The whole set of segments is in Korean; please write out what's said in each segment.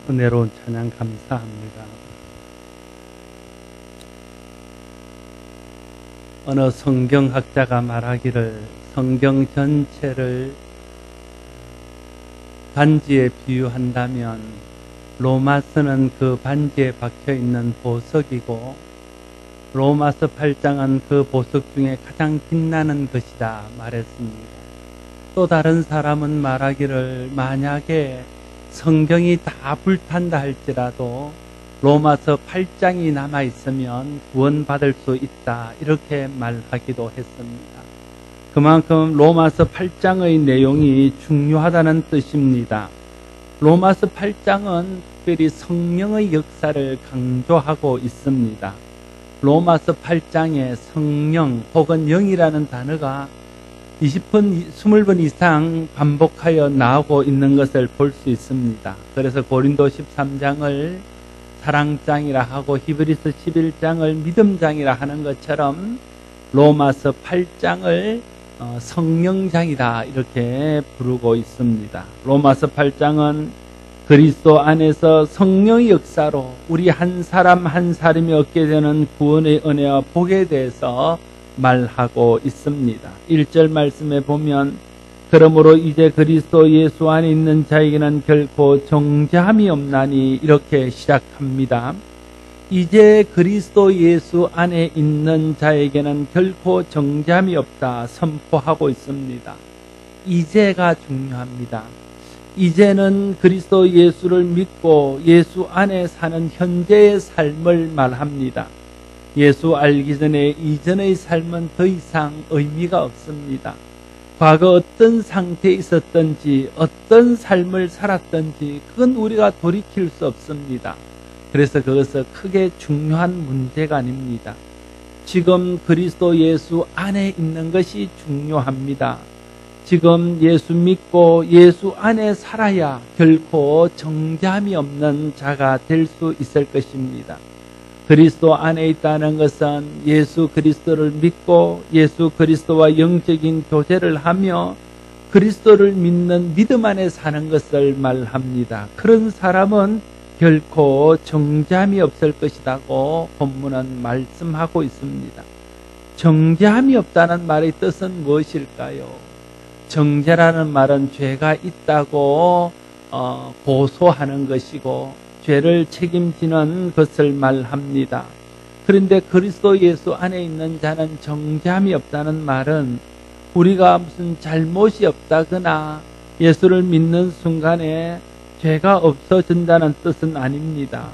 은혜로운 찬양 감사합니다. 어느 성경학자가 말하기를 성경 전체를 반지에 비유한다면 로마서는 그 반지에 박혀있는 보석이고 로마서 8장은 그 보석 중에 가장 빛나는 것이다 말했습니다. 또 다른 사람은 말하기를 만약에 성경이 다 불탄다 할지라도 로마서 8장이 남아있으면 구원받을 수 있다 이렇게 말하기도 했습니다. 그만큼 로마서 8장의 내용이 중요하다는 뜻입니다. 로마서 8장은 특별히 성령의 역사를 강조하고 있습니다. 로마서 8장에 성령 혹은 영이라는 단어가 20번 이상 반복하여 나오고 있는 것을 볼 수 있습니다. 그래서 고린도 13장을 사랑장이라 하고 히브리서 11장을 믿음장이라 하는 것처럼 로마서 8장을 성령장이다 이렇게 부르고 있습니다. 로마서 8장은 그리스도 안에서 성령의 역사로 우리 한 사람 한 사람이 얻게 되는 구원의 은혜와 복에 대해서 말하고 있습니다. 1절 말씀에 보면 그러므로 이제 그리스도 예수 안에 있는 자에게는 결코 정죄함이 없나니 이렇게 시작합니다. 이제 그리스도 예수 안에 있는 자에게는 결코 정죄함이 없다 선포하고 있습니다. 이제가 중요합니다. 이제는 그리스도 예수를 믿고 예수 안에 사는 현재의 삶을 말합니다. 예수 알기 전에 이전의 삶은 더 이상 의미가 없습니다. 과거 어떤 상태에 있었던지 어떤 삶을 살았던지 그건 우리가 돌이킬 수 없습니다. 그래서 그것은 크게 중요한 문제가 아닙니다. 지금 그리스도 예수 안에 있는 것이 중요합니다. 지금 예수 믿고 예수 안에 살아야 결코 정죄함이 없는 자가 될 수 있을 것입니다. 그리스도 안에 있다는 것은 예수 그리스도를 믿고 예수 그리스도와 영적인 교제를 하며 그리스도를 믿는 믿음 안에 사는 것을 말합니다. 그런 사람은 결코 정죄함이 없을 것이라고 본문은 말씀하고 있습니다. 정죄함이 없다는 말의 뜻은 무엇일까요? 정죄라는 말은 죄가 있다고 고소하는 것이고 죄를 책임지는 것을 말합니다. 그런데 그리스도 예수 안에 있는 자는 정죄함이 없다는 말은 우리가 무슨 잘못이 없다거나 예수를 믿는 순간에 죄가 없어진다는 뜻은 아닙니다.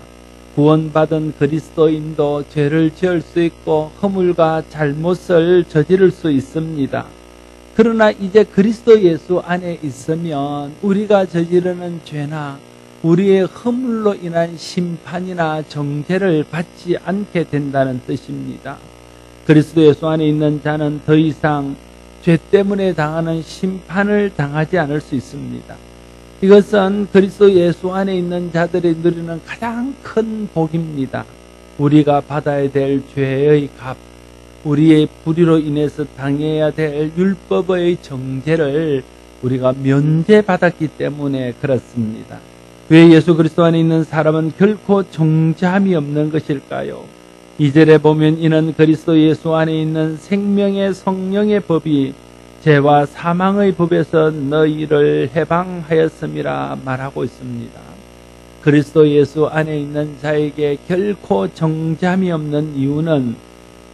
구원받은 그리스도인도 죄를 지을 수 있고 허물과 잘못을 저지를 수 있습니다. 그러나 이제 그리스도 예수 안에 있으면 우리가 저지르는 죄나 우리의 허물로 인한 심판이나 정죄를 받지 않게 된다는 뜻입니다. 그리스도 예수 안에 있는 자는 더 이상 죄 때문에 당하는 심판을 당하지 않을 수 있습니다. 이것은 그리스도 예수 안에 있는 자들이 누리는 가장 큰 복입니다. 우리가 받아야 될 죄의 값, 우리의 불의로 인해서 당해야 될 율법의 정죄를 우리가 면제받았기 때문에 그렇습니다. 왜 예수 그리스도 안에 있는 사람은 결코 정죄함이 없는 것일까요? 2절에 보면 이는 그리스도 예수 안에 있는 생명의 성령의 법이 죄와 사망의 법에서 너희를 해방하였음이라 말하고 있습니다. 그리스도 예수 안에 있는 자에게 결코 정죄함이 없는 이유는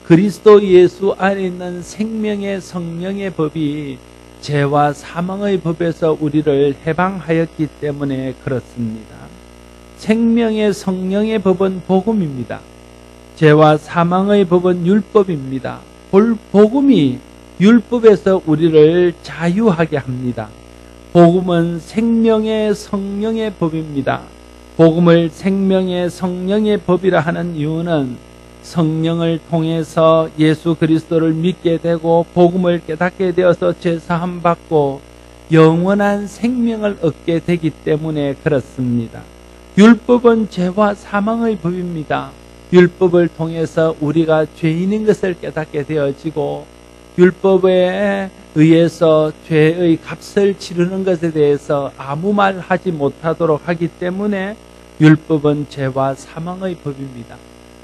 그리스도 예수 안에 있는 생명의 성령의 법이 죄와 사망의 법에서 우리를 해방하였기 때문에 그렇습니다. 생명의 성령의 법은 복음입니다. 죄와 사망의 법은 율법입니다. 복음이 율법에서 우리를 자유하게 합니다. 복음은 생명의 성령의 법입니다. 복음을 생명의 성령의 법이라 하는 이유는 성령을 통해서 예수 그리스도를 믿게 되고 복음을 깨닫게 되어서 죄사함 받고 영원한 생명을 얻게 되기 때문에 그렇습니다. 율법은 죄와 사망의 법입니다. 율법을 통해서 우리가 죄인인 것을 깨닫게 되어지고 율법에 의해서 죄의 값을 치르는 것에 대해서 아무 말 하지 못하도록 하기 때문에 율법은 죄와 사망의 법입니다.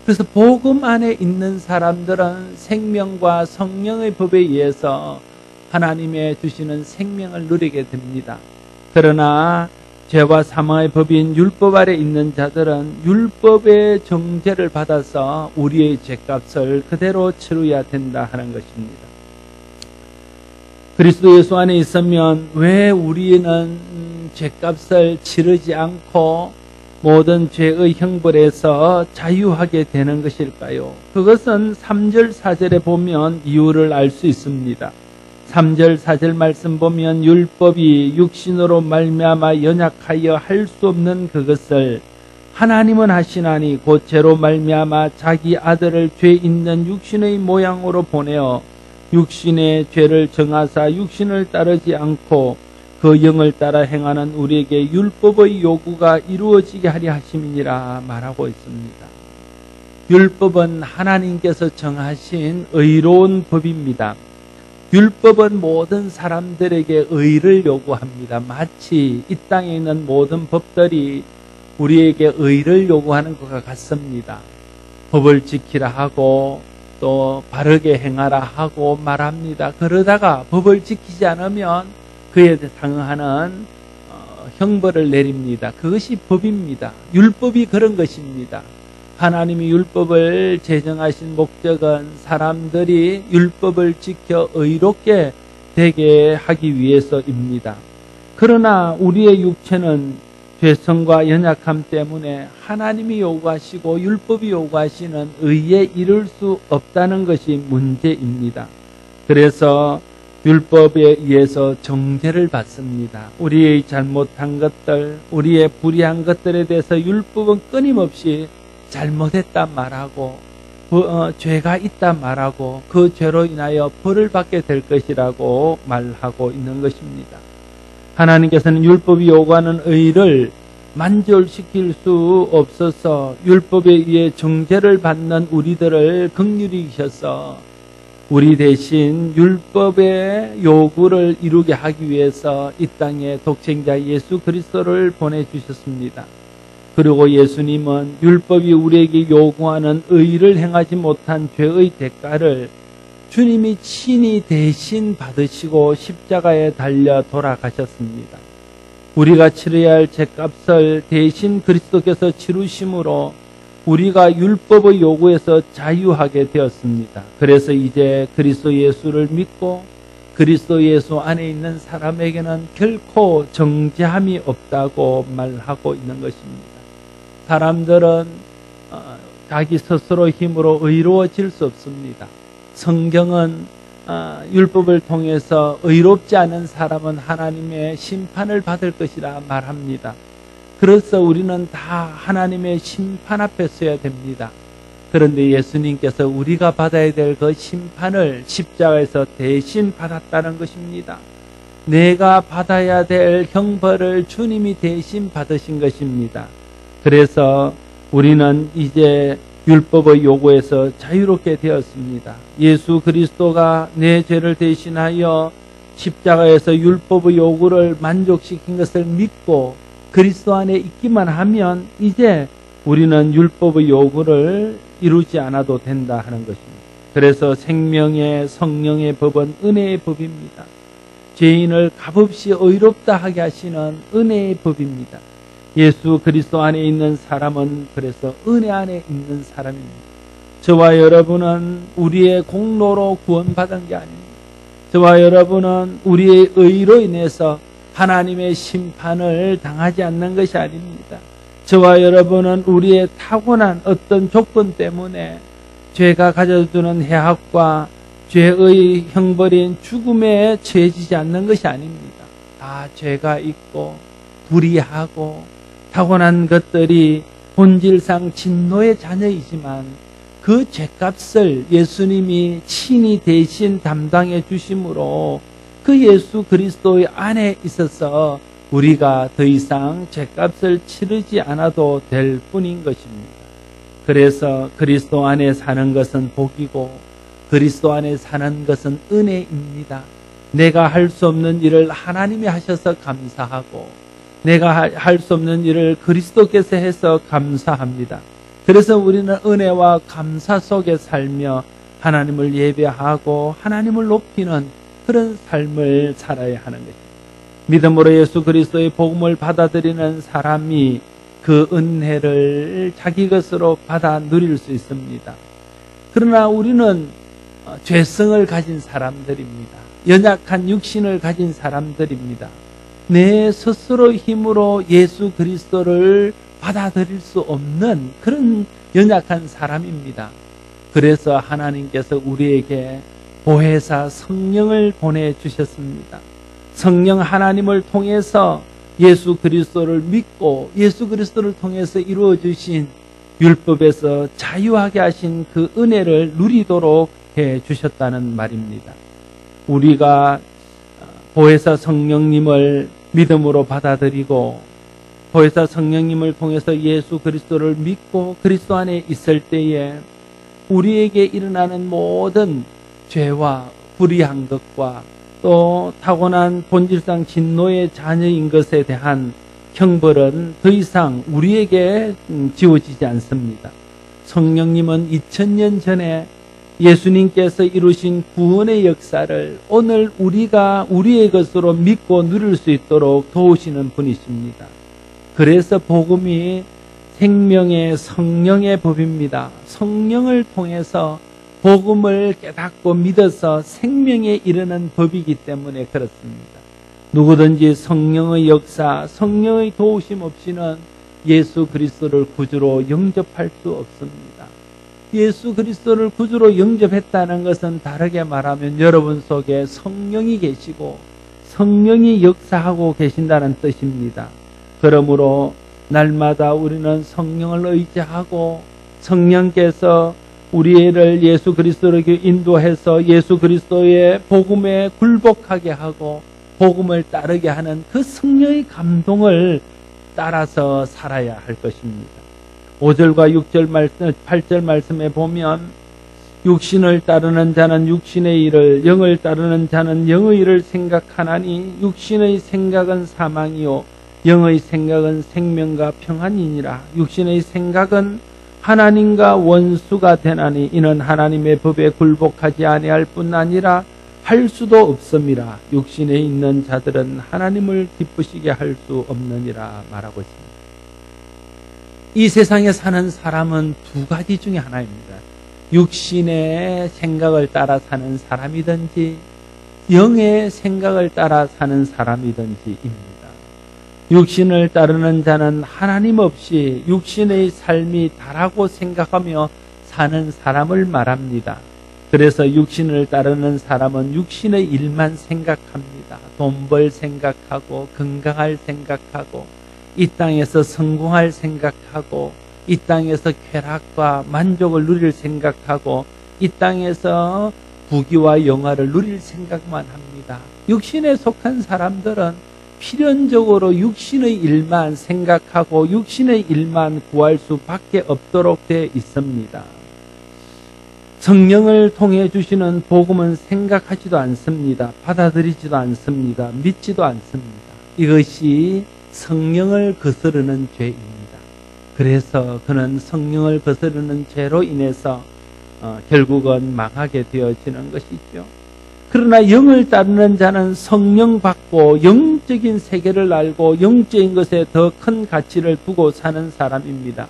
그래서 복음 안에 있는 사람들은 생명과 성령의 법에 의해서 하나님의 주시는 생명을 누리게 됩니다. 그러나 죄와 사망의 법인 율법 아래 있는 자들은 율법의 정죄를 받아서 우리의 죄값을 그대로 치러야 된다 하는 것입니다. 그리스도 예수 안에 있으면 왜 우리는 죄값을 치르지 않고 모든 죄의 형벌에서 자유하게 되는 것일까요? 그것은 3절 4절에 보면 이유를 알 수 있습니다. 3절 4절 말씀 보면 율법이 육신으로 말미암아 연약하여 할 수 없는 그것을 하나님은 하시나니 곧 죄로 말미암아 자기 아들을 죄 있는 육신의 모양으로 보내어 육신의 죄를 정하사 육신을 따르지 않고 그 영을 따라 행하는 우리에게 율법의 요구가 이루어지게 하려 하심이니라 말하고 있습니다. 율법은 하나님께서 정하신 의로운 법입니다. 율법은 모든 사람들에게 의를 요구합니다. 마치 이 땅에 있는 모든 법들이 우리에게 의를 요구하는 것과 같습니다. 법을 지키라 하고 또 바르게 행하라 하고 말합니다. 그러다가 법을 지키지 않으면 그에 상응하는 형벌을 내립니다. 그것이 법입니다. 율법이 그런 것입니다. 하나님이 율법을 제정하신 목적은 사람들이 율법을 지켜 의롭게 되게 하기 위해서입니다. 그러나 우리의 육체는 죄성과 연약함 때문에 하나님이 요구하시고 율법이 요구하시는 의에 이를 수 없다는 것이 문제입니다. 그래서 율법에 의해서 정죄를 받습니다. 우리의 잘못한 것들, 우리의 불의한 것들에 대해서 율법은 끊임없이 잘못했다 말하고 죄가 있다 말하고 그 죄로 인하여 벌을 받게 될 것이라고 말하고 있는 것입니다. 하나님께서는 율법이 요구하는 의를 만족시킬 수 없어서 율법에 의해 정죄를 받는 우리들을 긍휼히 여기셔서 우리 대신 율법의 요구를 이루게 하기 위해서 이 땅에 독생자 예수 그리스도를 보내주셨습니다. 그리고 예수님은 율법이 우리에게 요구하는 의를 행하지 못한 죄의 대가를 주님이 친히 대신 받으시고 십자가에 달려 돌아가셨습니다. 우리가 치러야 할 죄값을 대신 그리스도께서 치르심으로 우리가 율법의 요구에서 자유하게 되었습니다. 그래서 이제 그리스도 예수를 믿고 그리스도 예수 안에 있는 사람에게는 결코 정죄함이 없다고 말하고 있는 것입니다. 사람들은 자기 스스로 힘으로 의로워질 수 없습니다. 성경은 율법을 통해서 의롭지 않은 사람은 하나님의 심판을 받을 것이라 말합니다. 그래서 우리는 다 하나님의 심판 앞에 서야 됩니다. 그런데 예수님께서 우리가 받아야 될 그 심판을 십자가에서 대신 받았다는 것입니다. 내가 받아야 될 형벌을 주님이 대신 받으신 것입니다. 그래서 우리는 이제 율법의 요구에서 자유롭게 되었습니다. 예수 그리스도가 내 죄를 대신하여 십자가에서 율법의 요구를 만족시킨 것을 믿고 그리스도 안에 있기만 하면 이제 우리는 율법의 요구를 이루지 않아도 된다 하는 것입니다. 그래서 생명의 성령의 법은 은혜의 법입니다. 죄인을 값없이 의롭다 하게 하시는 은혜의 법입니다. 예수 그리스도 안에 있는 사람은 그래서 은혜 안에 있는 사람입니다. 저와 여러분은 우리의 공로로 구원받은 게 아닙니다. 저와 여러분은 우리의 의로 인해서 하나님의 심판을 당하지 않는 것이 아닙니다. 저와 여러분은 우리의 타고난 어떤 조건 때문에 죄가 가져주는 해악과 죄의 형벌인 죽음에 처해지지 않는 것이 아닙니다. 다 죄가 있고 불의하고 타고난 것들이 본질상 진노의 자녀이지만 그 죄값을 예수님이 친히 대신 담당해 주심으로 그 예수 그리스도의 안에 있어서 우리가 더 이상 죄값을 치르지 않아도 될 뿐인 것입니다. 그래서 그리스도 안에 사는 것은 복이고 그리스도 안에 사는 것은 은혜입니다. 내가 할 수 없는 일을 하나님이 하셔서 감사하고 내가 할 수 없는 일을 그리스도께서 해서 감사합니다. 그래서 우리는 은혜와 감사 속에 살며 하나님을 예배하고 하나님을 높이는 그런 삶을 살아야 하는 것입니다. 믿음으로 예수 그리스도의 복음을 받아들이는 사람이 그 은혜를 자기 것으로 받아 누릴 수 있습니다. 그러나 우리는 죄성을 가진 사람들입니다. 연약한 육신을 가진 사람들입니다. 내 스스로 힘으로 예수 그리스도를 받아들일 수 없는 그런 연약한 사람입니다. 그래서 하나님께서 우리에게 보혜사 성령을 보내주셨습니다. 성령 하나님을 통해서 예수 그리스도를 믿고 예수 그리스도를 통해서 이루어주신 율법에서 자유하게 하신 그 은혜를 누리도록 해주셨다는 말입니다. 우리가 보혜사 성령님을 믿음으로 받아들이고 보혜사 성령님을 통해서 예수 그리스도를 믿고 그리스도 안에 있을 때에 우리에게 일어나는 모든 죄와 불의한 것과 또 타고난 본질상 진노의 자녀인 것에 대한 형벌은 더 이상 우리에게 지워지지 않습니다. 성령님은 2000년 전에 예수님께서 이루신 구원의 역사를 오늘 우리가 우리의 것으로 믿고 누릴 수 있도록 도우시는 분이십니다. 그래서 복음이 생명의 성령의 법입니다. 성령을 통해서 복음을 깨닫고 믿어서 생명에 이르는 법이기 때문에 그렇습니다. 누구든지 성령의 역사, 성령의 도우심 없이는 예수 그리스도를 구주로 영접할 수 없습니다. 예수 그리스도를 구주로 영접했다는 것은 다르게 말하면 여러분 속에 성령이 계시고 성령이 역사하고 계신다는 뜻입니다. 그러므로 날마다 우리는 성령을 의지하고 성령께서 우리를 예수 그리스도에게 인도해서 예수 그리스도의 복음에 굴복하게 하고 복음을 따르게 하는 그 성령의 감동을 따라서 살아야 할 것입니다. 5절과 6절 말씀, 8절 말씀에 보면 육신을 따르는 자는 육신의 일을, 영을 따르는 자는 영의 일을 생각하나니 육신의 생각은 사망이요 영의 생각은 생명과 평안이니라. 육신의 생각은 하나님과 원수가 되나니 이는 하나님의 법에 굴복하지 아니할 뿐 아니라 할 수도 없음이라. 육신에 있는 자들은 하나님을 기쁘시게 할 수 없느니라 말하고 있습니다. 이 세상에 사는 사람은 두 가지 중에 하나입니다. 육신의 생각을 따라 사는 사람이든지 영의 생각을 따라 사는 사람이든지입니다. 육신을 따르는 자는 하나님 없이 육신의 삶이 다라고 생각하며 사는 사람을 말합니다. 그래서 육신을 따르는 사람은 육신의 일만 생각합니다. 돈 벌 생각하고 건강할 생각하고 이 땅에서 성공할 생각하고 이 땅에서 쾌락과 만족을 누릴 생각하고 이 땅에서 부귀와 영화를 누릴 생각만 합니다. 육신에 속한 사람들은 필연적으로 육신의 일만 생각하고 육신의 일만 구할 수밖에 없도록 되어 있습니다. 성령을 통해 주시는 복음은 생각하지도 않습니다. 받아들이지도 않습니다. 믿지도 않습니다. 이것이 성령을 거스르는 죄입니다. 그래서 그는 성령을 거스르는 죄로 인해서 결국은 망하게 되어지는 것이죠. 그러나 영을 따르는 자는 성령 받고 영적인 세계를 알고 영적인 것에 더 큰 가치를 두고 사는 사람입니다.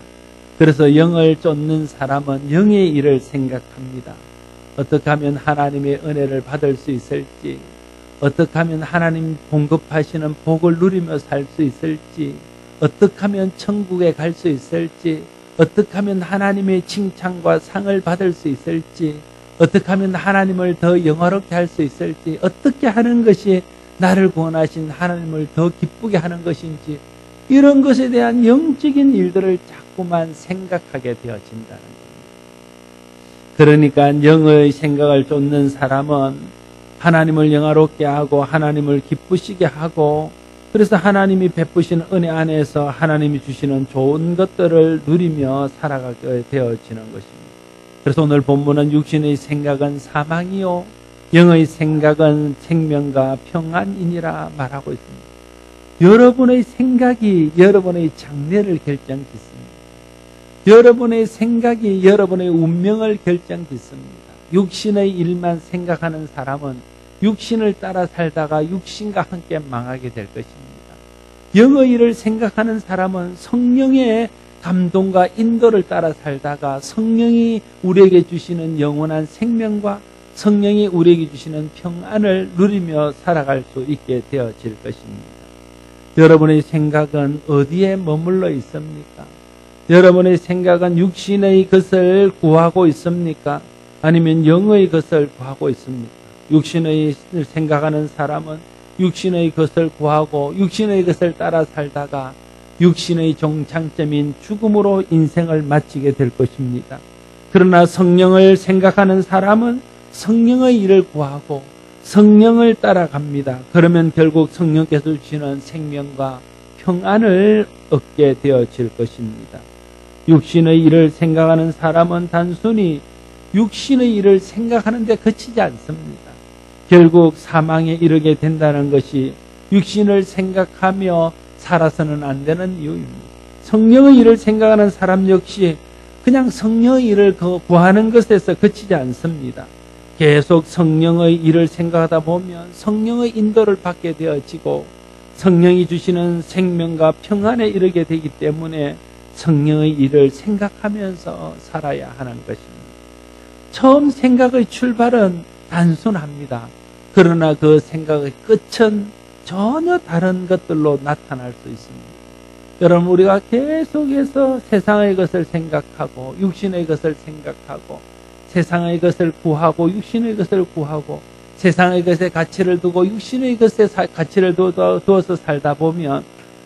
그래서 영을 쫓는 사람은 영의 일을 생각합니다. 어떻게 하면 하나님의 은혜를 받을 수 있을지, 어떻게 하면 하나님 공급하시는 복을 누리며 살 수 있을지, 어떻게 하면 천국에 갈 수 있을지, 어떻게 하면 하나님의 칭찬과 상을 받을 수 있을지, 어떻게 하면 하나님을 더 영화롭게 할 수 있을지, 어떻게 하는 것이 나를 구원하신 하나님을 더 기쁘게 하는 것인지, 이런 것에 대한 영적인 일들을 자꾸만 생각하게 되어진다는 겁니다. 그러니까 영의 생각을 쫓는 사람은 하나님을 영화롭게 하고 하나님을 기쁘시게 하고, 그래서 하나님이 베푸신 은혜 안에서 하나님이 주시는 좋은 것들을 누리며 살아가게 되어지는 것입니다. 그래서 오늘 본문은 육신의 생각은 사망이요 영의 생각은 생명과 평안이니라 말하고 있습니다. 여러분의 생각이 여러분의 장래를 결정짓습니다. 여러분의 생각이 여러분의 운명을 결정짓습니다. 육신의 일만 생각하는 사람은 육신을 따라 살다가 육신과 함께 망하게 될 것입니다. 영의 일을 생각하는 사람은 성령의 감동과 인도를 따라 살다가 성령이 우리에게 주시는 영원한 생명과 성령이 우리에게 주시는 평안을 누리며 살아갈 수 있게 되어질 것입니다. 여러분의 생각은 어디에 머물러 있습니까? 여러분의 생각은 육신의 것을 구하고 있습니까? 아니면 영의 것을 구하고 있습니까? 육신의 생각하는 사람은 육신의 것을 구하고 육신의 것을 따라 살다가 육신의 종착점인 죽음으로 인생을 마치게 될 것입니다. 그러나 성령을 생각하는 사람은 성령의 일을 구하고 성령을 따라갑니다. 그러면 결국 성령께서 주시는 생명과 평안을 얻게 되어질 것입니다. 육신의 일을 생각하는 사람은 단순히 육신의 일을 생각하는 데 그치지 않습니다. 결국 사망에 이르게 된다는 것이 육신을 생각하며 살아서는 안 되는 이유입니다. 성령의 일을 생각하는 사람 역시 그냥 성령의 일을 구하는 것에서 그치지 않습니다. 계속 성령의 일을 생각하다 보면 성령의 인도를 받게 되어지고 성령이 주시는 생명과 평안에 이르게 되기 때문에 성령의 일을 생각하면서 살아야 하는 것입니다. 처음 생각의 출발은 단순합니다. 그러나 그 생각의 끝은 전혀 다른 것들로 나타날 수 있습니다. 여러분, 우리가 계속해서 세상의 것을 생각하고 육신의 것을 생각하고 세상의 것을 구하고 육신의 것을 구하고 세상의 것에 가치를 두고 육신의 것에 가치를 두어서 살다 보면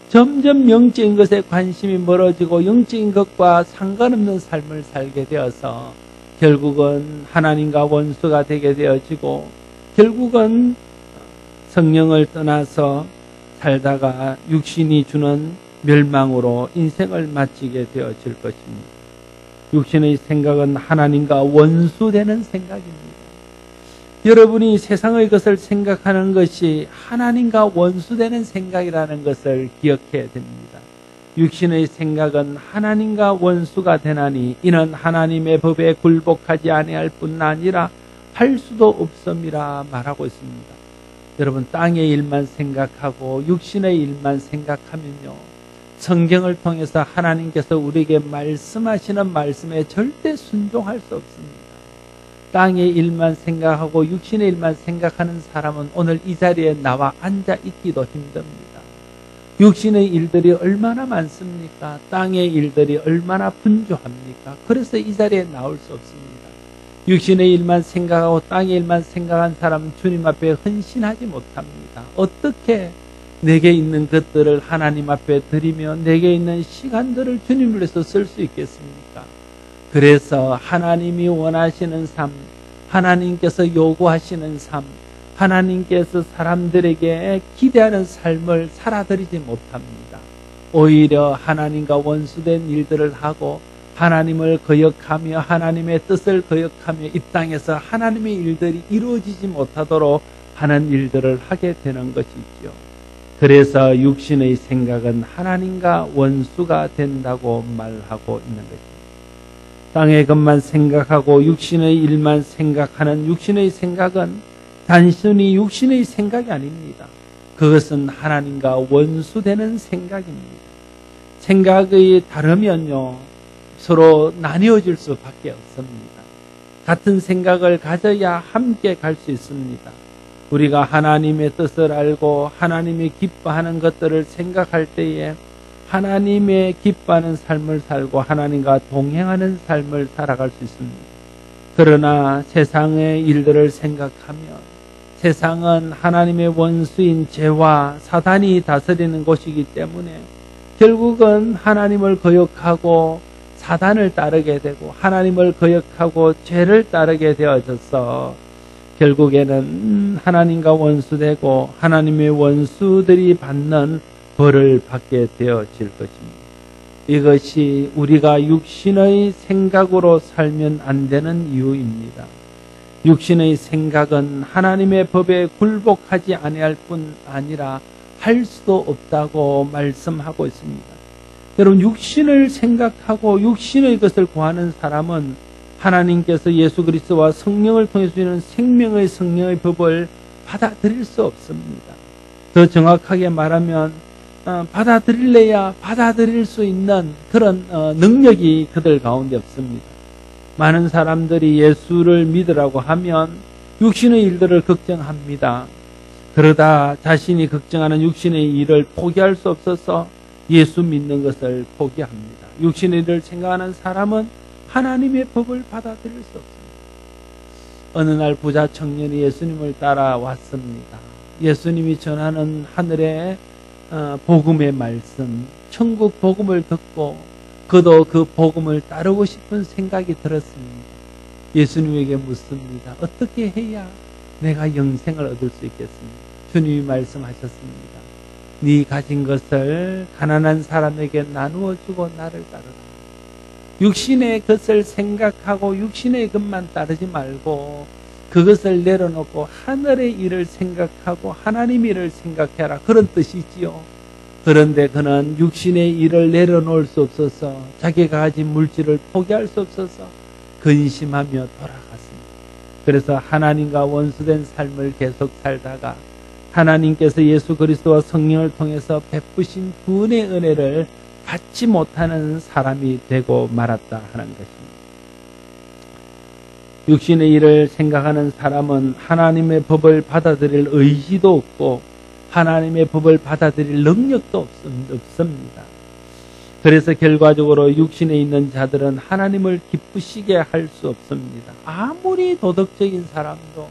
점점 영적인 것에 관심이 멀어지고 영적인 것과 상관없는 삶을 살게 되어서 결국은 하나님과 원수가 되게 되어지고 결국은 성령을 떠나서 살다가 육신이 주는 멸망으로 인생을 마치게 되어질 것입니다. 육신의 생각은 하나님과 원수되는 생각입니다. 여러분이 세상의 것을 생각하는 것이 하나님과 원수되는 생각이라는 것을 기억해야 됩니다. 육신의 생각은 하나님과 원수가 되나니 이는 하나님의 법에 굴복하지 아니할 뿐 아니라 할 수도 없음이라 말하고 있습니다. 여러분, 땅의 일만 생각하고 육신의 일만 생각하면요, 성경을 통해서 하나님께서 우리에게 말씀하시는 말씀에 절대 순종할 수 없습니다. 땅의 일만 생각하고 육신의 일만 생각하는 사람은 오늘 이 자리에 나와 앉아 있기도 힘듭니다. 육신의 일들이 얼마나 많습니까? 땅의 일들이 얼마나 분주합니까? 그래서 이 자리에 나올 수 없습니다. 육신의 일만 생각하고 땅의 일만 생각한 사람은 주님 앞에 헌신하지 못합니다. 어떻게 내게 있는 것들을 하나님 앞에 드리며 내게 있는 시간들을 주님을 위해서 쓸 수 있겠습니까? 그래서 하나님이 원하시는 삶, 하나님께서 요구하시는 삶, 하나님께서 사람들에게 기대하는 삶을 살아드리지 못합니다. 오히려 하나님과 원수된 일들을 하고 하나님을 거역하며 하나님의 뜻을 거역하며 이 땅에서 하나님의 일들이 이루어지지 못하도록 하는 일들을 하게 되는 것이죠. 그래서 육신의 생각은 하나님과 원수가 된다고 말하고 있는 것입니다. 땅의 것만 생각하고 육신의 일만 생각하는 육신의 생각은 단순히 육신의 생각이 아닙니다. 그것은 하나님과 원수되는 생각입니다. 생각이 다르면요, 서로 나뉘어질 수밖에 없습니다. 같은 생각을 가져야 함께 갈 수 있습니다. 우리가 하나님의 뜻을 알고 하나님이 기뻐하는 것들을 생각할 때에 하나님의 기뻐하는 삶을 살고 하나님과 동행하는 삶을 살아갈 수 있습니다. 그러나 세상의 일들을 생각하면 세상은 하나님의 원수인 죄와 사단이 다스리는 곳이기 때문에 결국은 하나님을 거역하고 사단을 따르게 되고 하나님을 거역하고 죄를 따르게 되어져서 결국에는 하나님과 원수되고 하나님의 원수들이 받는 벌을 받게 되어질 것입니다. 이것이 우리가 육신의 생각으로 살면 안 되는 이유입니다. 육신의 생각은 하나님의 법에 굴복하지 아니할 뿐 아니라 할 수도 없다고 말씀하고 있습니다. 여러분, 육신을 생각하고 육신의 것을 구하는 사람은 하나님께서 예수 그리스도와 성령을 통해 주시는 생명의 성령의 법을 받아들일 수 없습니다. 더 정확하게 말하면 받아들일래야 받아들일 수 있는 그런 능력이 그들 가운데 없습니다. 많은 사람들이 예수를 믿으라고 하면 육신의 일들을 걱정합니다. 그러다 자신이 걱정하는 육신의 일을 포기할 수 없어서 예수 믿는 것을 포기합니다. 육신의 일을 생각하는 사람은 하나님의 법을 받아들일 수 없습니다. 어느 날 부자 청년이 예수님을 따라왔습니다. 예수님이 전하는 하늘의 복음의 말씀, 천국 복음을 듣고 그도 그 복음을 따르고 싶은 생각이 들었습니다. 예수님에게 묻습니다. 어떻게 해야 내가 영생을 얻을 수 있겠습니까? 주님이 말씀하셨습니다. 네 가진 것을 가난한 사람에게 나누어 주고 나를 따르라. 육신의 것을 생각하고 육신의 것만 따르지 말고 그것을 내려놓고 하늘의 일을 생각하고 하나님의 일을 생각해라. 그런 뜻이지요. 그런데 그는 육신의 일을 내려놓을 수 없어서 자기가 가진 물질을 포기할 수 없어서 근심하며 돌아갔습니다. 그래서 하나님과 원수된 삶을 계속 살다가 하나님께서 예수 그리스도와 성령을 통해서 베푸신 구원의 은혜를 받지 못하는 사람이 되고 말았다 하는 것입니다. 육신의 일을 생각하는 사람은 하나님의 법을 받아들일 의지도 없고 하나님의 법을 받아들일 능력도 없습니다. 그래서 결과적으로 육신에 있는 자들은 하나님을 기쁘시게 할 수 없습니다. 아무리 도덕적인 사람도,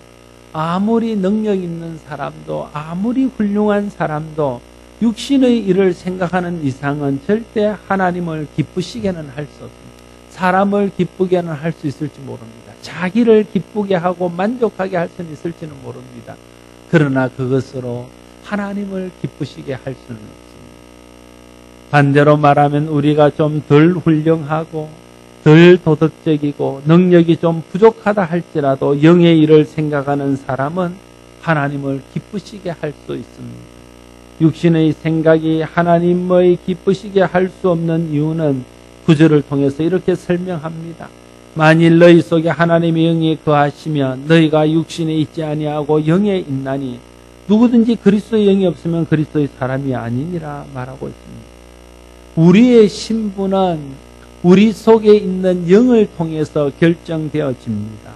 아무리 능력 있는 사람도, 아무리 훌륭한 사람도 육신의 일을 생각하는 이상은 절대 하나님을 기쁘시게는 할 수 없습니다. 사람을 기쁘게는 할 수 있을지 모릅니다. 자기를 기쁘게 하고 만족하게 할 수는 있을지는 모릅니다. 그러나 그것으로 하나님을 기쁘시게 할 수는 없습니다. 반대로 말하면 우리가 좀 덜 훌륭하고 덜 도덕적이고 능력이 좀 부족하다 할지라도 영의 일을 생각하는 사람은 하나님을 기쁘시게 할 수 있습니다. 육신의 생각이 하나님의 기쁘시게 할 수 없는 이유는 구절을 통해서 이렇게 설명합니다. 만일 너희 속에 하나님의 영이 거하시면 너희가 육신에 있지 아니하고 영에 있나니 누구든지 그리스도의 영이 없으면 그리스도의 사람이 아니니라 말하고 있습니다. 우리의 신분은 우리 속에 있는 영을 통해서 결정되어집니다.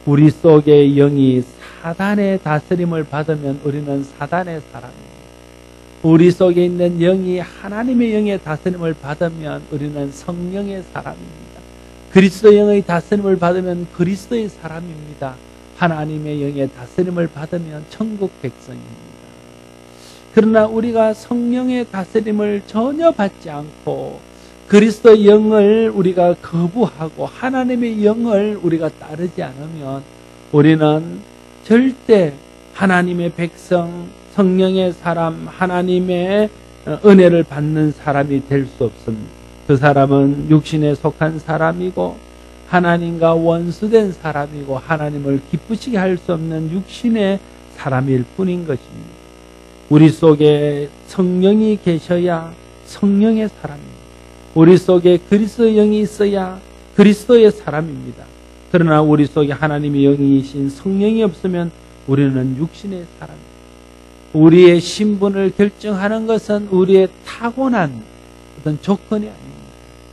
우리 속의 영이 사단의 다스림을 받으면 우리는 사단의 사람입니다. 우리 속에 있는 영이 하나님의 영의 다스림을 받으면 우리는 성령의 사람입니다. 그리스도의 영의 다스림을 받으면 그리스도의 사람입니다. 하나님의 영의 다스림을 받으면 천국 백성입니다. 그러나 우리가 성령의 다스림을 전혀 받지 않고 그리스도의 영을 우리가 거부하고 하나님의 영을 우리가 따르지 않으면 우리는 절대 하나님의 백성, 성령의 사람, 하나님의 은혜를 받는 사람이 될 수 없습니다. 그 사람은 육신에 속한 사람이고 하나님과 원수된 사람이고 하나님을 기쁘시게 할 수 없는 육신의 사람일 뿐인 것입니다. 우리 속에 성령이 계셔야 성령의 사람입니다. 우리 속에 그리스도의 영이 있어야 그리스도의 사람입니다. 그러나 우리 속에 하나님의 영이신 성령이 없으면 우리는 육신의 사람입니다. 우리의 신분을 결정하는 것은 우리의 타고난 어떤 조건이 아닙니다.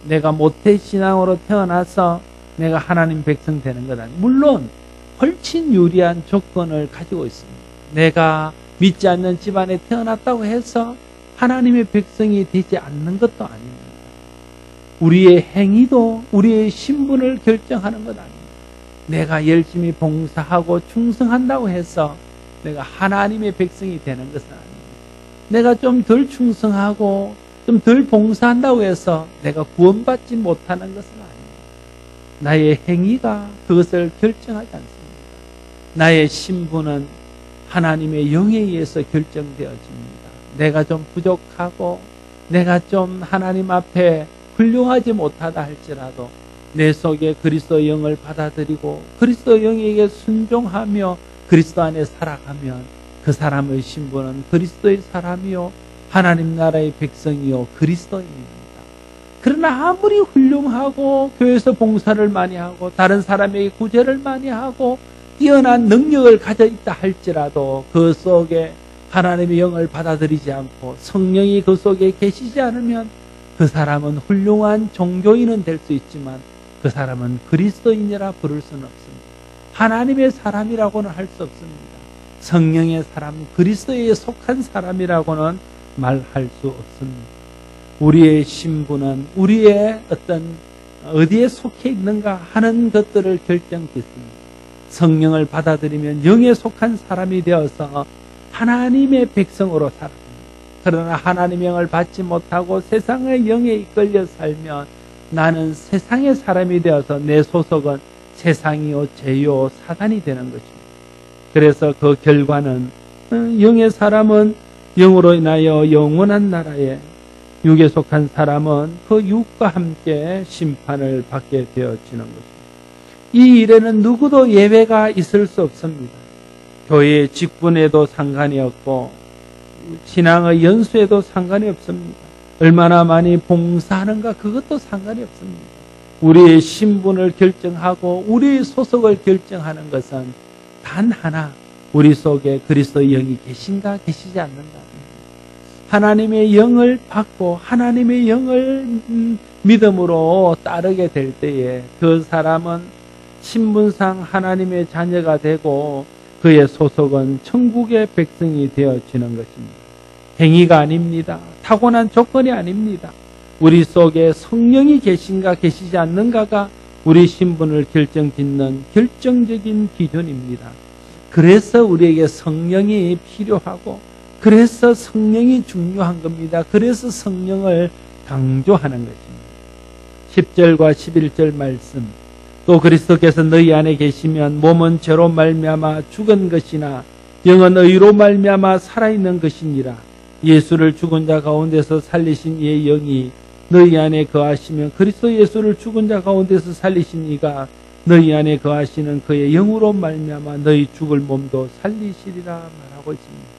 내가 모태신앙으로 태어나서 내가 하나님 백성 되는 것 아닙니다. 물론 훨씬 유리한 조건을 가지고 있습니다. 내가 믿지 않는 집안에 태어났다고 해서 하나님의 백성이 되지 않는 것도 아닙니다. 우리의 행위도 우리의 신분을 결정하는 것 아닙니다. 내가 열심히 봉사하고 충성한다고 해서 내가 하나님의 백성이 되는 것은 아닙니다. 내가 좀 덜 충성하고 좀 덜 봉사한다고 해서 내가 구원받지 못하는 것은 아닙니다. 나의 행위가 그것을 결정하지 않습니다. 나의 신분은 하나님의 영에 의해서 결정되어집니다. 내가 좀 부족하고 내가 좀 하나님 앞에 훌륭하지 못하다 할지라도 내 속에 그리스도의 영을 받아들이고 그리스도의 영에게 순종하며 그리스도 안에 살아가면 그 사람의 신분은 그리스도의 사람이요 하나님 나라의 백성이요 그리스도인입니다. 그러나 아무리 훌륭하고 교회에서 봉사를 많이 하고 다른 사람에게 구제를 많이 하고 뛰어난 능력을 가져 있다 할지라도 그 속에 하나님의 영을 받아들이지 않고 성령이 그 속에 계시지 않으면 그 사람은 훌륭한 종교인은 될 수 있지만 그 사람은 그리스도인이라 부를 수는 없습니다. 하나님의 사람이라고는 할 수 없습니다. 성령의 사람, 그리스도에 속한 사람이라고는 말할 수 없습니다. 우리의 신분은 우리의 어디에 속해 있는가 하는 것들을 결정짓습니다. 성령을 받아들이면 영에 속한 사람이 되어서 하나님의 백성으로 살아갑니다. 그러나 하나님의 영을 받지 못하고 세상의 영에 이끌려 살면 나는 세상의 사람이 되어서 내 소속은 세상이요 죄요 사단이 되는 것입니다. 그래서 그 결과는 영의 사람은 영으로 인하여 영원한 나라에, 육에 속한 사람은 그 육과 함께 심판을 받게 되어지는 것입니다. 이 일에는 누구도 예외가 있을 수 없습니다. 교회의 직분에도 상관이 없고 신앙의 연수에도 상관이 없습니다. 얼마나 많이 봉사하는가 그것도 상관이 없습니다. 우리의 신분을 결정하고 우리의 소속을 결정하는 것은 단 하나, 우리 속에 그리스도의 영이 계신가 계시지 않는가. 하나님의 영을 받고 하나님의 영을 믿음으로 따르게 될 때에 그 사람은 신분상 하나님의 자녀가 되고 그의 소속은 천국의 백성이 되어지는 것입니다. 행위가 아닙니다. 타고난 조건이 아닙니다. 우리 속에 성령이 계신가 계시지 않는가가 우리 신분을 결정짓는 결정적인 기준입니다. 그래서 우리에게 성령이 필요하고 그래서 성령이 중요한 겁니다. 그래서 성령을 강조하는 것입니다. 10절과 11절 말씀. 또 그리스도께서 너희 안에 계시면 몸은 죄로 말미암아 죽은 것이나 영은 의로 말미암아 살아있는 것이니라. 예수를 죽은 자 가운데서 살리신 이의 영이 너희 안에 거하시면 그리스도 예수를 죽은 자 가운데서 살리신 이가 너희 안에 거하시는 그의 영으로 말미암아 너희 죽을 몸도 살리시리라 말하고 있습니다.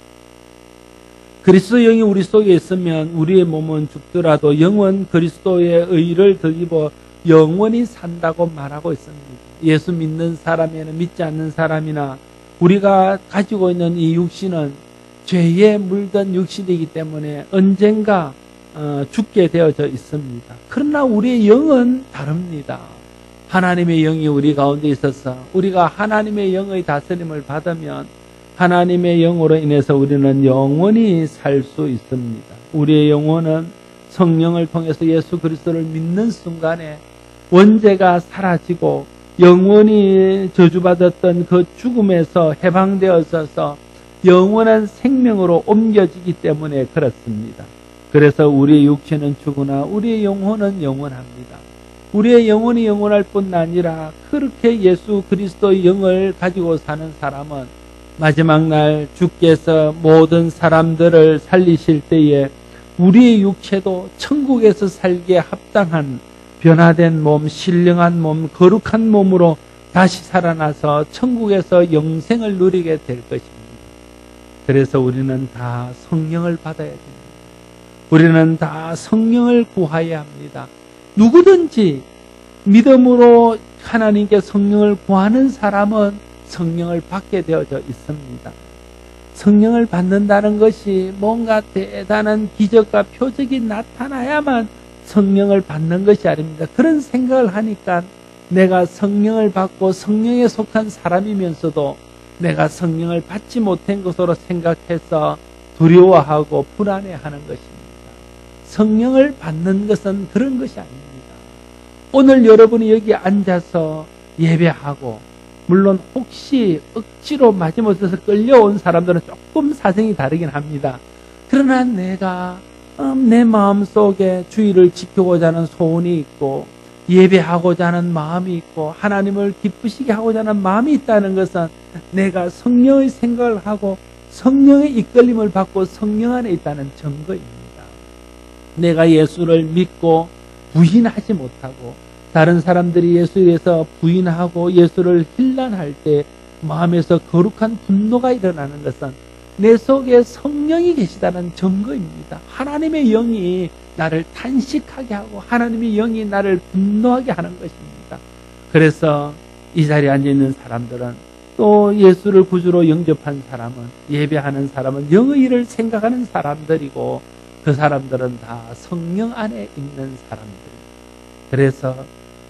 그리스도 영이 우리 속에 있으면 우리의 몸은 죽더라도 영은 그리스도의 의를 덧입어 영원히 산다고 말하고 있습니다. 예수 믿는 사람에는 믿지 않는 사람이나 우리가 가지고 있는 이 육신은 죄에 물든 육신이기 때문에 언젠가 죽게 되어져 있습니다. 그러나 우리의 영은 다릅니다. 하나님의 영이 우리 가운데 있어서 우리가 하나님의 영의 다스림을 받으면 하나님의 영으로 인해서 우리는 영원히 살 수 있습니다. 우리의 영혼은 성령을 통해서 예수 그리스도를 믿는 순간에 원죄가 사라지고 영원히 저주받았던 그 죽음에서 해방되어서 영원한 생명으로 옮겨지기 때문에 그렇습니다. 그래서 우리의 육체는 죽으나 우리의 영혼은 영원합니다. 우리의 영혼이 영원할 뿐 아니라 그렇게 예수 그리스도의 영을 가지고 사는 사람은 마지막 날 주께서 모든 사람들을 살리실 때에 우리의 육체도 천국에서 살기에 합당한 변화된 몸, 신령한 몸, 거룩한 몸으로 다시 살아나서 천국에서 영생을 누리게 될 것입니다. 그래서 우리는 다 성령을 받아야 됩니다. 우리는 다 성령을 구하여야 합니다. 누구든지 믿음으로 하나님께 성령을 구하는 사람은 성령을 받게 되어져 있습니다. 성령을 받는다는 것이 뭔가 대단한 기적과 표적이 나타나야만 성령을 받는 것이 아닙니다. 그런 생각을 하니까 내가 성령을 받고 성령에 속한 사람이면서도 내가 성령을 받지 못한 것으로 생각해서 두려워하고 불안해하는 것입니다. 성령을 받는 것은 그런 것이 아닙니다. 오늘 여러분이 여기 앉아서 예배하고 물론 혹시 억지로 마지못해서 끌려온 사람들은 조금 사정이 다르긴 합니다. 그러나 내가 내 마음속에 주의를 지키고자 하는 소원이 있고 예배하고자 하는 마음이 있고 하나님을 기쁘시게 하고자 하는 마음이 있다는 것은 내가 성령의 생각을 하고 성령의 이끌림을 받고 성령 안에 있다는 증거입니다. 내가 예수를 믿고 부인하지 못하고 다른 사람들이 예수에 대해서 부인하고 예수를 힐난할 때 마음에서 거룩한 분노가 일어나는 것은 내 속에 성령이 계시다는 증거입니다. 하나님의 영이 나를 탄식하게 하고 하나님의 영이 나를 분노하게 하는 것입니다. 그래서 이 자리에 앉아있는 사람들은 또 예수를 구주로 영접한 사람은, 예배하는 사람은 영의 일을 생각하는 사람들이고 그 사람들은 다 성령 안에 있는 사람들입니다. 그래서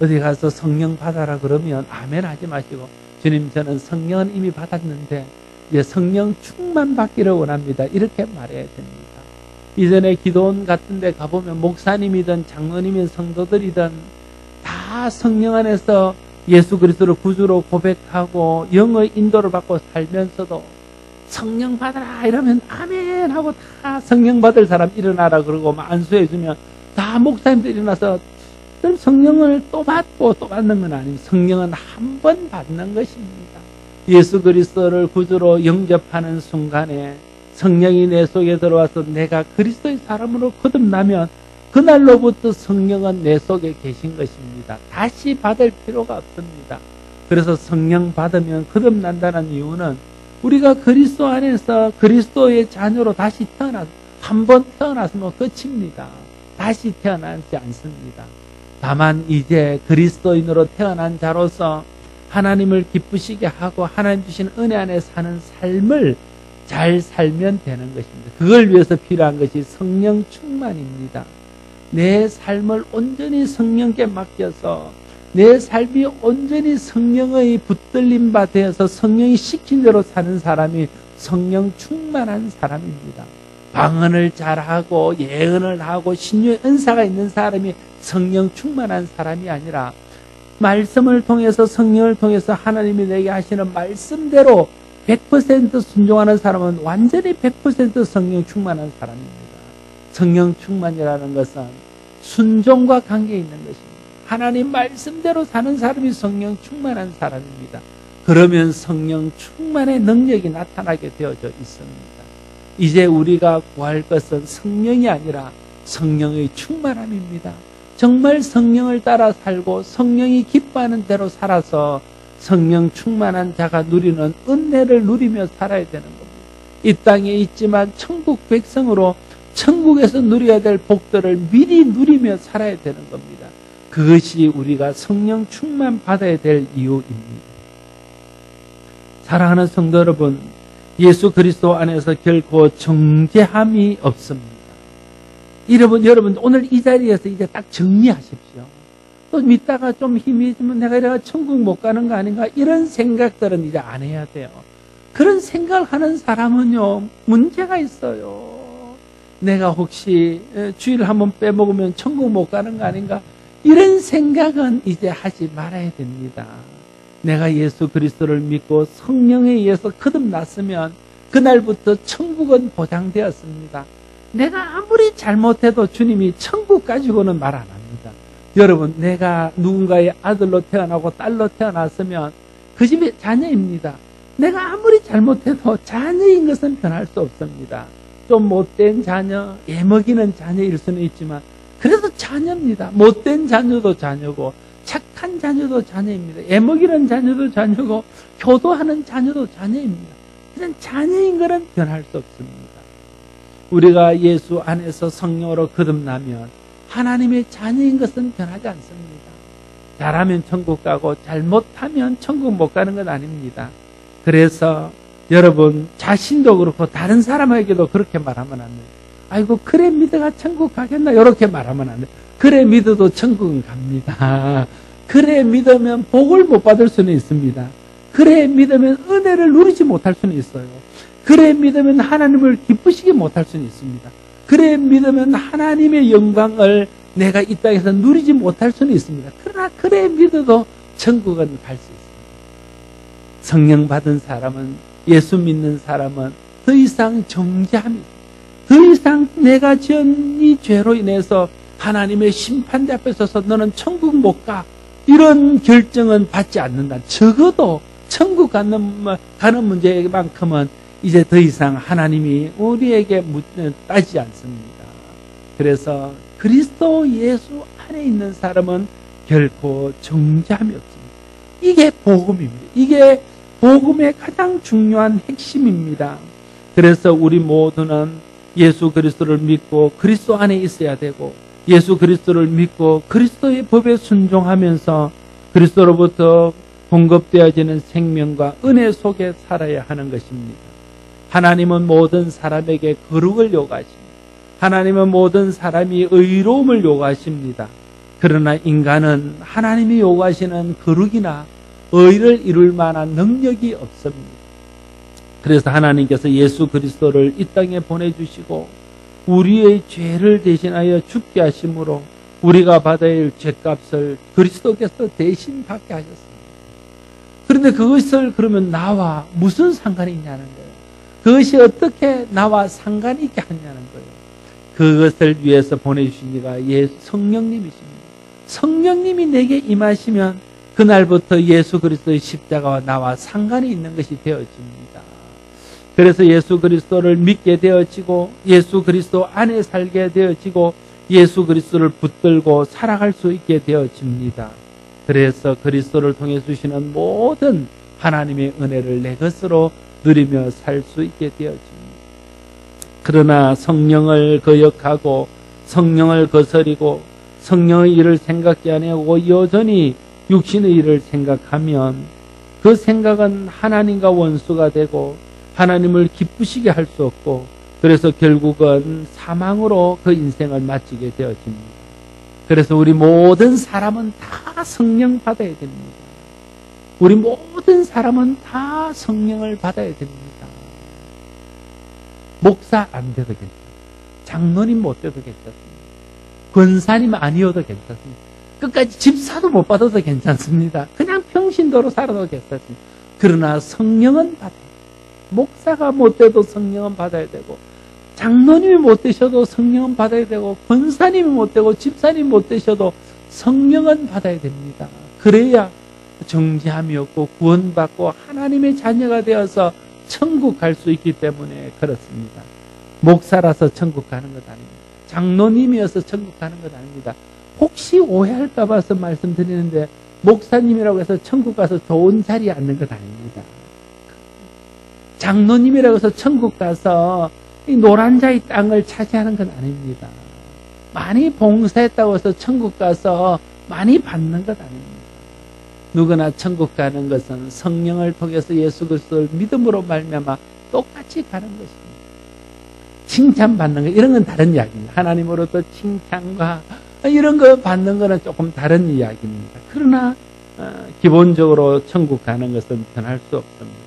어디 가서 성령 받아라 그러면 아멘 하지 마시고, 주님 저는 성령은 이미 받았는데 이제 성령 충만 받기를 원합니다, 이렇게 말해야 됩니다. 이전에 기도원 같은 데 가보면 목사님이든 장로님이든 성도들이든 다 성령 안에서 예수 그리스도를 구주로 고백하고 영의 인도를 받고 살면서도 성령 받아라 이러면 아멘 하고 다 성령 받을 사람 일어나라 그러고 막 안수해 주면 다 목사님들 일어나서 성령을 또 받고 또 받는 건 아닙니다. 성령은 한 번 받는 것입니다. 예수 그리스도를 구주로 영접하는 순간에 성령이 내 속에 들어와서 내가 그리스도의 사람으로 거듭나면 그날로부터 성령은 내 속에 계신 것입니다. 다시 받을 필요가 없습니다. 그래서 성령 받으면 거듭난다는 이유는 우리가 그리스도 안에서 그리스도의 자녀로 다시 한 번 태어났으면 끝입니다. 다시 태어나지 않습니다. 다만 이제 그리스도인으로 태어난 자로서 하나님을 기쁘시게 하고 하나님 주신 은혜 안에 사는 삶을 잘 살면 되는 것입니다. 그걸 위해서 필요한 것이 성령 충만입니다. 내 삶을 온전히 성령께 맡겨서 내 삶이 온전히 성령의 붙들림 바 되어서 성령이 시킨 대로 사는 사람이 성령 충만한 사람입니다. 방언을 잘하고 예언을 하고 신유의 은사가 있는 사람이 성령 충만한 사람이 아니라 말씀을 통해서 성령을 통해서 하나님이 내게 하시는 말씀대로 100% 순종하는 사람은 완전히 100% 성령 충만한 사람입니다. 성령 충만이라는 것은 순종과 관계에 있는 것입니다. 하나님 말씀대로 사는 사람이 성령 충만한 사람입니다. 그러면 성령 충만의 능력이 나타나게 되어져 있습니다. 이제 우리가 구할 것은 성령이 아니라 성령의 충만함입니다. 정말 성령을 따라 살고 성령이 기뻐하는 대로 살아서 성령 충만한 자가 누리는 은혜를 누리며 살아야 되는 겁니다. 이 땅에 있지만 천국 백성으로 천국에서 누려야 될 복들을 미리 누리며 살아야 되는 겁니다. 그것이 우리가 성령 충만 받아야 될 이유입니다. 사랑하는 성도 여러분, 예수 그리스도 안에서 결코 정죄함이 없습니다. 여러분 오늘 이 자리에서 이제 딱 정리하십시오. 또 믿다가 좀 힘이 지면 내가 천국 못 가는 거 아닌가, 이런 생각들은 이제 안 해야 돼요. 그런 생각을 하는 사람은요, 문제가 있어요. 내가 혹시 주일 한번 빼먹으면 천국 못 가는 거 아닌가, 이런 생각은 이제 하지 말아야 됩니다. 내가 예수 그리스도를 믿고 성령에 의해서 거듭났으면 그날부터 천국은 보장되었습니다. 내가 아무리 잘못해도 주님이 천국 가지고는 말 안 합니다. 여러분, 내가 누군가의 아들로 태어나고 딸로 태어났으면 그 집의 자녀입니다. 내가 아무리 잘못해도 자녀인 것은 변할 수 없습니다. 좀 못된 자녀, 애먹이는 자녀일 수는 있지만 그래도 자녀입니다. 못된 자녀도 자녀고 착한 자녀도 자녀입니다. 애먹이는 자녀도 자녀고 교도하는 자녀도 자녀입니다. 그냥 자녀인 것은 변할 수 없습니다. 우리가 예수 안에서 성령으로 거듭나면 하나님의 자녀인 것은 변하지 않습니다. 잘하면 천국 가고 잘못하면 천국 못 가는 건 아닙니다. 그래서 여러분 자신도 그렇고 다른 사람에게도 그렇게 말하면 안 돼요. 아이고 그래 믿어가 천국 가겠나, 이렇게 말하면 안 돼요. 그래 믿어도 천국은 갑니다. 그래 믿으면 복을 못 받을 수는 있습니다. 그래 믿으면 은혜를 누리지 못할 수는 있어요. 그래 믿으면 하나님을 기쁘시게 못할 수는 있습니다. 그래 믿으면 하나님의 영광을 내가 이 땅에서 누리지 못할 수는 있습니다. 그러나 그래 믿어도 천국은 갈 수 있습니다. 성령 받은 사람은, 예수 믿는 사람은 더 이상 정죄함이 있습니다. 더 이상 내가 지은 이 죄로 인해서 하나님의 심판대 앞에 서서 너는 천국 못 가, 이런 결정은 받지 않는다. 적어도 천국 가는 문제만큼은 이제 더 이상 하나님이 우리에게 따지지 않습니다. 그래서 그리스도 예수 안에 있는 사람은 결코 정죄함이 없습니다. 이게 복음입니다. 이게 복음의 가장 중요한 핵심입니다. 그래서 우리 모두는 예수 그리스도를 믿고 그리스도 안에 있어야 되고 예수 그리스도를 믿고 그리스도의 법에 순종하면서 그리스도로부터 공급되어지는 생명과 은혜 속에 살아야 하는 것입니다. 하나님은 모든 사람에게 거룩을 요구하십니다. 하나님은 모든 사람이 의로움을 요구하십니다. 그러나 인간은 하나님이 요구하시는 거룩이나 의를 이룰 만한 능력이 없습니다. 그래서 하나님께서 예수 그리스도를 이 땅에 보내주시고 우리의 죄를 대신하여 죽게 하심으로 우리가 받아야 할 죄값을 그리스도께서 대신 받게 하셨습니다. 그런데 그것을 그러면 나와 무슨 상관이 있냐는 거예요. 그것이 어떻게 나와 상관이 있게 하냐는 거예요. 그것을 위해서 보내주신 이가 성령님이십니다. 성령님이 내게 임하시면 그날부터 예수 그리스도의 십자가와 나와 상관이 있는 것이 되어집니다. 그래서 예수 그리스도를 믿게 되어지고 예수 그리스도 안에 살게 되어지고 예수 그리스도를 붙들고 살아갈 수 있게 되어집니다. 그래서 그리스도를 통해 주시는 모든 하나님의 은혜를 내 것으로 누리며 살 수 있게 되어집니다. 그러나 성령을 거역하고 성령을 거스리고 성령의 일을 생각지 아니하고 여전히 육신의 일을 생각하면 그 생각은 하나님과 원수가 되고 하나님을 기쁘시게 할 수 없고 그래서 결국은 사망으로 그 인생을 마치게 되어집니다. 그래서 우리 모든 사람은 다 성령 받아야 됩니다. 우리 모든 사람은 다 성령을 받아야 됩니다. 목사 안 돼도 괜찮습니다. 장로님 못 돼도 괜찮습니다. 권사님 아니어도 괜찮습니다. 끝까지 집사도 못 받아도 괜찮습니다. 그냥 평신도로 살아도 괜찮습니다. 그러나 성령은 받아야 돼요. 목사가 못 돼도 성령은 받아야 되고 장로님이 못 되셔도 성령은 받아야 되고 권사님이 못 되고 집사님이 못 되셔도 성령은 받아야 됩니다. 그래야 정죄함이 없고 구원받고 하나님의 자녀가 되어서 천국 갈 수 있기 때문에 그렇습니다. 목사라서 천국 가는 것 아닙니다. 장로님이어서 천국 가는 것 아닙니다. 혹시 오해할까 봐서 말씀드리는데 목사님이라고 해서 천국 가서 좋은 자리에 앉는 것 아닙니다. 장로님이라고 해서 천국 가서 이 노란 자의 땅을 차지하는 건 아닙니다. 많이 봉사했다고 해서 천국 가서 많이 받는 것 아닙니다. 누구나 천국 가는 것은 성령을 통해서 예수 그리스도를 믿음으로 말미암아 똑같이 가는 것입니다. 칭찬받는 것 이런 건 다른 이야기입니다. 하나님으로부터 칭찬과 이런 거 받는 거는 조금 다른 이야기입니다. 그러나 기본적으로 천국 가는 것은 변할 수 없습니다.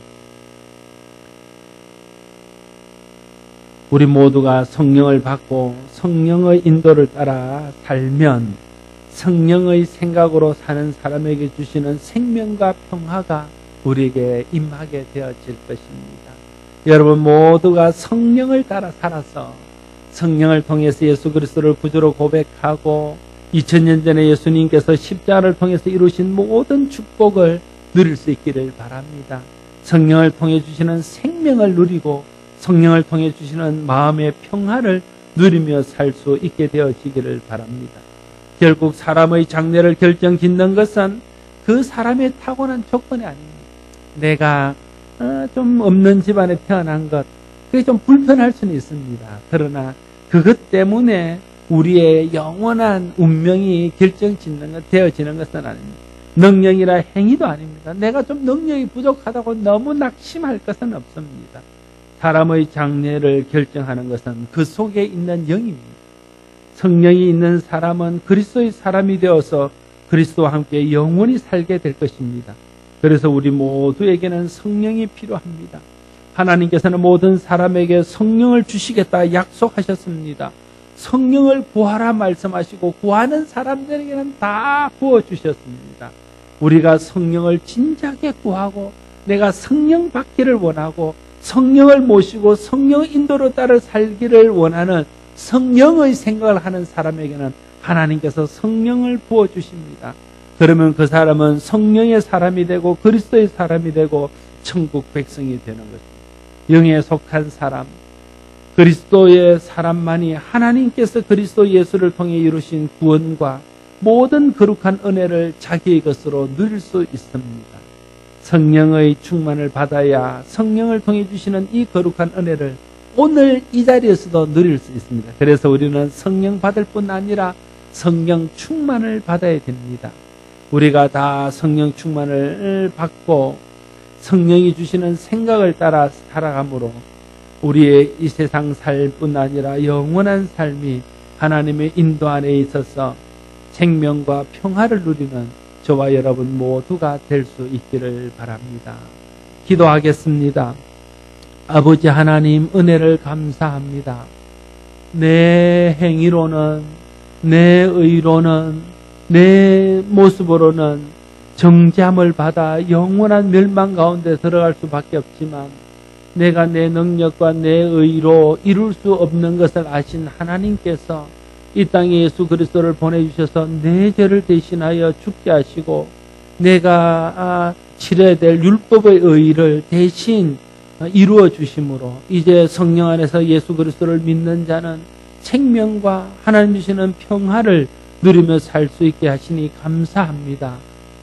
우리 모두가 성령을 받고 성령의 인도를 따라 살면 성령의 생각으로 사는 사람에게 주시는 생명과 평화가 우리에게 임하게 되어질 것입니다. 여러분 모두가 성령을 따라 살아서 성령을 통해서 예수 그리스도를 구주로 고백하고 2000년 전에 예수님께서 십자가를 통해서 이루신 모든 축복을 누릴 수 있기를 바랍니다. 성령을 통해 주시는 생명을 누리고 성령을 통해 주시는 마음의 평화를 누리며 살 수 있게 되어지기를 바랍니다. 결국 사람의 장래를 결정짓는 것은 그 사람의 타고난 조건이 아닙니다. 내가 좀 없는 집안에 태어난 것, 그게 좀 불편할 수는 있습니다. 그러나 그것 때문에 우리의 영원한 운명이 되어지는 것은 아닙니다. 능력이나 행위도 아닙니다. 내가 좀 능력이 부족하다고 너무 낙심할 것은 없습니다. 사람의 장래를 결정하는 것은 그 속에 있는 영입니다. 성령이 있는 사람은 그리스도의 사람이 되어서 그리스도와 함께 영원히 살게 될 것입니다. 그래서 우리 모두에게는 성령이 필요합니다. 하나님께서는 모든 사람에게 성령을 주시겠다 약속하셨습니다. 성령을 구하라 말씀하시고 구하는 사람들에게는 다 부어주셨습니다. 우리가 성령을 진작에 구하고 내가 성령 받기를 원하고 성령을 모시고 성령의 인도로 따라 살기를 원하는 성령의 생각을 하는 사람에게는 하나님께서 성령을 부어주십니다. 그러면 그 사람은 성령의 사람이 되고 그리스도의 사람이 되고 천국 백성이 되는 것입니다. 영에 속한 사람, 그리스도의 사람만이 하나님께서 그리스도 예수를 통해 이루신 구원과 모든 거룩한 은혜를 자기의 것으로 누릴 수 있습니다. 성령의 충만을 받아야 성령을 통해 주시는 이 거룩한 은혜를 오늘 이 자리에서도 누릴 수 있습니다. 그래서 우리는 성령 받을 뿐 아니라 성령 충만을 받아야 됩니다. 우리가 다 성령 충만을 받고 성령이 주시는 생각을 따라 살아가므로 우리의 이 세상 살뿐 아니라 영원한 삶이 하나님의 인도 안에 있어서 생명과 평화를 누리는 저와 여러분 모두가 될 수 있기를 바랍니다. 기도하겠습니다. 아버지 하나님, 은혜를 감사합니다. 내 행위로는, 내 의로는, 내 모습으로는 정죄함을 받아 영원한 멸망 가운데 들어갈 수밖에 없지만 내가 내 능력과 내 의로 이룰 수 없는 것을 아신 하나님께서 이 땅에 예수 그리스도를 보내주셔서 내 죄를 대신하여 죽게 하시고 내가 치러야 될 율법의 의를 대신 이루어 주심으로 이제 성령 안에서 예수 그리스도를 믿는 자는 생명과 하나님 주시는 평화를 누리며 살 수 있게 하시니 감사합니다.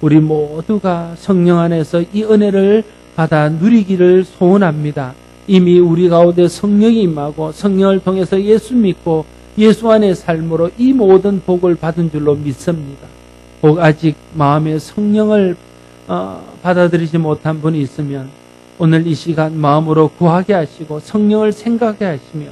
우리 모두가 성령 안에서 이 은혜를 받아 누리기를 소원합니다. 이미 우리 가운데 성령이 임하고 성령을 통해서 예수 믿고 예수 안의 삶으로 이 모든 복을 받은 줄로 믿습니다. 혹 아직 마음에 성령을 받아들이지 못한 분이 있으면 오늘 이 시간 마음으로 구하게 하시고 성령을 생각하게 하시며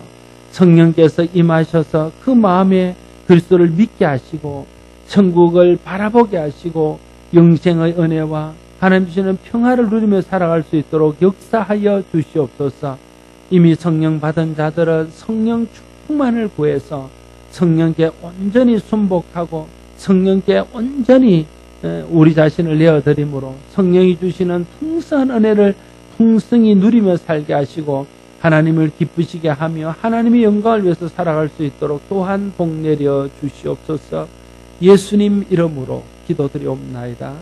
성령께서 임하셔서 그 마음에 그리스도를 믿게 하시고 천국을 바라보게 하시고 영생의 은혜와 하나님 주시는 평화를 누리며 살아갈 수 있도록 역사하여 주시옵소서. 이미 성령 받은 자들은 성령 충만을 구해서 성령께 온전히 순복하고 성령께 온전히 우리 자신을 내어드림으로 성령이 주시는 풍성한 은혜를 풍성히 누리며 살게 하시고 하나님을 기쁘시게 하며 하나님의 영광을 위해서 살아갈 수 있도록 또한 복 내려 주시옵소서. 예수님 이름으로 기도드리옵나이다.